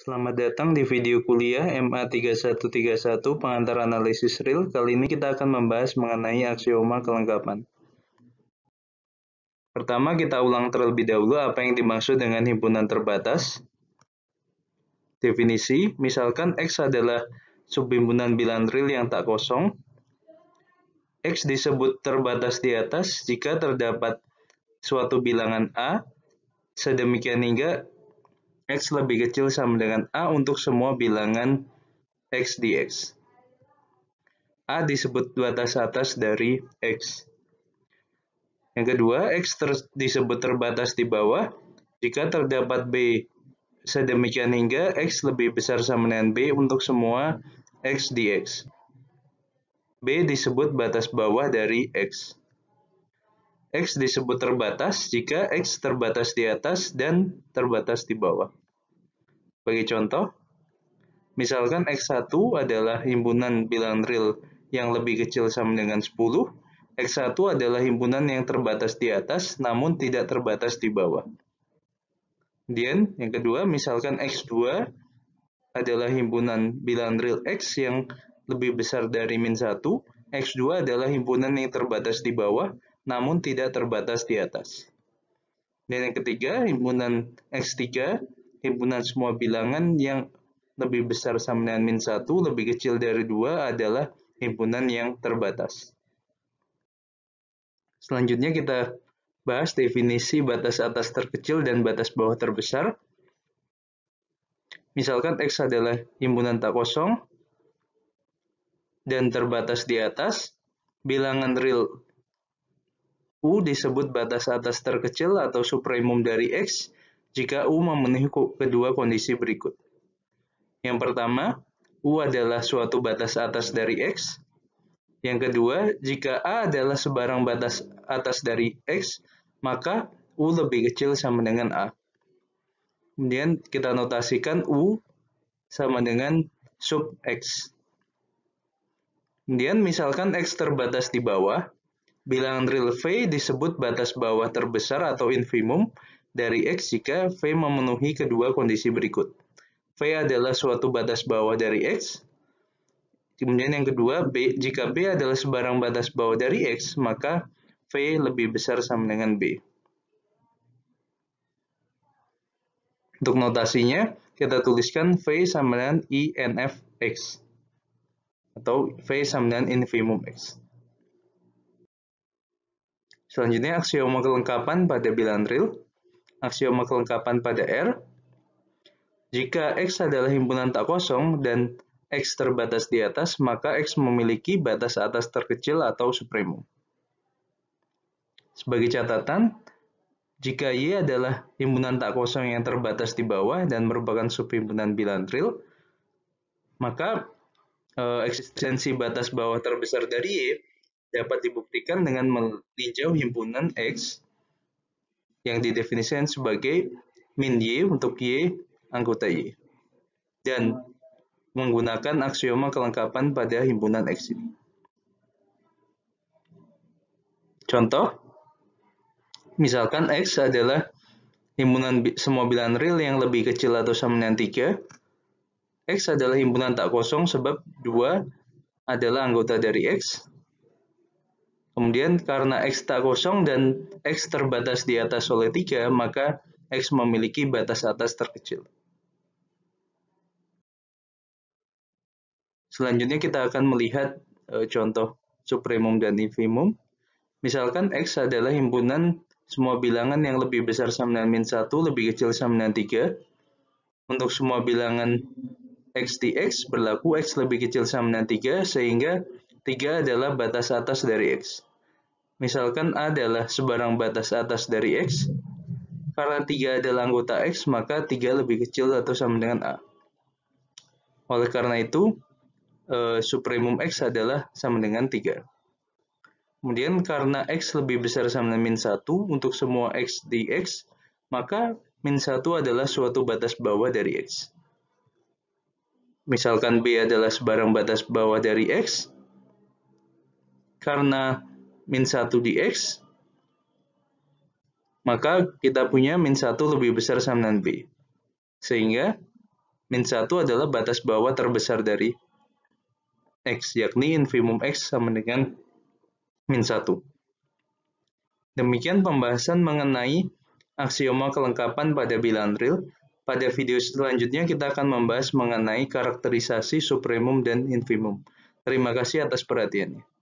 Selamat datang di video kuliah MA3131 Pengantar Analisis Real. Kali ini kita akan membahas mengenai aksioma kelengkapan. Pertama, kita ulang terlebih dahulu apa yang dimaksud dengan himpunan terbatas. Definisi, misalkan X adalah subhimpunan bilangan real yang tak kosong. X disebut terbatas di atas jika terdapat suatu bilangan A, sedemikian hingga X lebih kecil sama dengan A untuk semua bilangan X di X. A disebut batas atas dari X. Yang kedua, X disebut terbatas di bawah jika terdapat B sedemikian hingga X lebih besar sama dengan B untuk semua X di X. B disebut batas bawah dari X. X disebut terbatas jika X terbatas di atas dan terbatas di bawah. Bagi contoh, misalkan X1 adalah himpunan bilangan real yang lebih kecil sama dengan 10, X1 adalah himpunan yang terbatas di atas namun tidak terbatas di bawah. Kemudian yang kedua, misalkan X2 adalah himpunan bilangan real X yang lebih besar dari min 1, X2 adalah himpunan yang terbatas di bawah namun tidak terbatas di atas. Dan yang ketiga, himpunan X3, himpunan semua bilangan yang lebih besar sama dengan min 1, lebih kecil dari 2 adalah himpunan yang terbatas. Selanjutnya kita bahas definisi batas atas terkecil dan batas bawah terbesar. Misalkan X adalah himpunan tak kosong dan terbatas di atas, bilangan real U disebut batas atas terkecil atau supremum dari X jika U memenuhi kedua kondisi berikut. Yang pertama, U adalah suatu batas atas dari X. Yang kedua, jika A adalah sebarang batas atas dari X, maka U lebih kecil sama dengan A. Kemudian kita notasikan U sama dengan sub X. Kemudian misalkan X terbatas di bawah, bilangan real V disebut batas bawah terbesar atau infimum dari X jika V memenuhi kedua kondisi berikut. V adalah suatu batas bawah dari X. Kemudian yang kedua, jika B adalah sebarang batas bawah dari X, maka V lebih besar sama dengan B. Untuk notasinya, kita tuliskan V sama dengan INF X. Atau V sama dengan infimum X. Selanjutnya, aksioma kelengkapan pada bilangan real. Aksioma kelengkapan pada R. Jika X adalah himpunan tak kosong dan X terbatas di atas, maka X memiliki batas atas terkecil atau supremum. Sebagai catatan, jika Y adalah himpunan tak kosong yang terbatas di bawah dan merupakan subhimpunan bilangan real, maka eksistensi batas bawah terbesar dari Y dapat dibuktikan dengan meninjau himpunan X yang didefinisikan sebagai min Y untuk Y anggota Y. Dan menggunakan aksioma kelengkapan pada himpunan X ini. Contoh, misalkan X adalah himpunan semua bilangan real yang lebih kecil atau sama dengan 3. X adalah himpunan tak kosong sebab 2 adalah anggota dari X. Kemudian karena X tak kosong dan X terbatas di atas oleh 3, maka X memiliki batas atas terkecil. Selanjutnya kita akan melihat contoh supremum dan infimum. Misalkan X adalah himpunan semua bilangan yang lebih besar sama dengan min 1, lebih kecil sama dengan 3. Untuk semua bilangan X di X berlaku X lebih kecil sama dengan 3, sehingga 3 adalah batas atas dari X. Misalkan A adalah sebarang batas atas dari X, karena 3 adalah anggota X, maka 3 lebih kecil atau sama dengan A. Oleh karena itu, supremum X adalah sama dengan 3. Kemudian karena X lebih besar sama dengan min 1 untuk semua X di X, maka min 1 adalah suatu batas bawah dari X. Misalkan B adalah sebarang batas bawah dari X, karena min 1 di X, maka kita punya min 1 lebih besar sama dengan B. Sehingga Min 1 adalah batas bawah terbesar dari X, yakni infimum X sama dengan min 1. Demikian pembahasan mengenai aksioma kelengkapan pada bilangan real. Pada video selanjutnya kita akan membahas mengenai karakterisasi supremum dan infimum. Terima kasih atas perhatiannya.